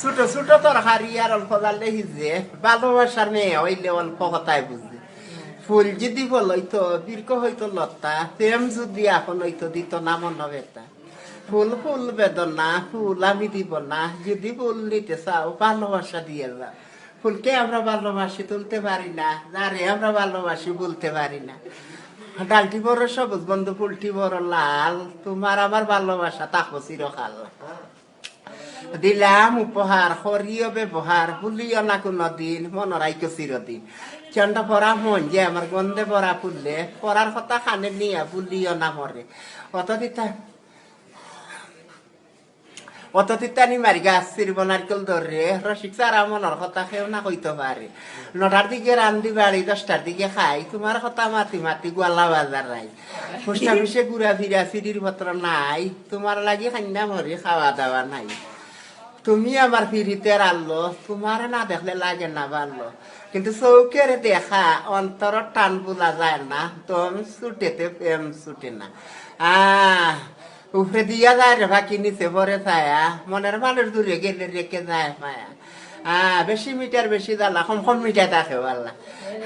ছোট ছোট তরকারি আর অল্প জালে সিজে ভালোবাসার মেয়ে হইলে অল্প কথাই বুঝে ফুল যদি বল হইতো দীর্ঘ হইতো লতা প্রেম যদি এখন হইতো দিত না মন বেতা ফুল ফুল বেদনা ফুল আমি দিব না যদি ফুল নিতে চাও ভালোবাসা দিয়ে যাও ফুলকে আমরা ভালোবাসি তুলতে পারি না যারে আমরা ভালোবাসি বলতে পারি না ডালটি বড় সবুজ বন্ধু ফুলটি বড় লাল তোমার আমার ভালোবাসা তাকো চিরকাল দিলাম উপহার হরিও ব্যবহার ভুলিও না কোনো দিন মনে রাইকো চিরদিন চন্ডা পরা মন যে আমার গন্ধে পরা ফুললে পরার কথা খানে নিয়ে ভুলিও না মরে অত তিতানি মারি গাছ চিরব নারকেল ধরে রসিক চারা মনের কথা কেউ না কইতে পারে 9টার দিকে রান্ধি বাড়ি 10টার দিকে খাই তোমার কথা মাতি মাতি গোয়ালা বাজার রাই ফুসটা মিশে ঘুরা ফিরা ফিরির পত্র নাই তোমার লাগি খান্না মরি খাওয়া দাওয়া নাই তুমি আমার ফিরিতে আনলো তোমার না দেখলে লাগে না ভালো কিন্তু চৌকের দেখা অন্তর টান বোলা যায় না তুমি ছুটেতে প্রেম ছুটে না উপরে দিয়া যায় রে বাকি নিচে পরে ছায়া মনের মানুষ দূরে গেলে রেখে যায় মায়া বেশি মিটার বেশি জ্বালা কম কম মিটার থাকে আল্লাহ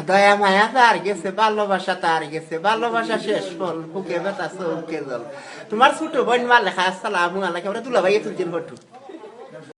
দয়া মায়া তার গেছে ভালোবাসা তার গেছে ভালোবাসা শেষ ফল বুকে ব্যথা চৌকে জল তোমার ছোট বোন মালেখা আসসালামু আলাইকুম আমরা দুলাভাইয়ে তুলছেন ফটো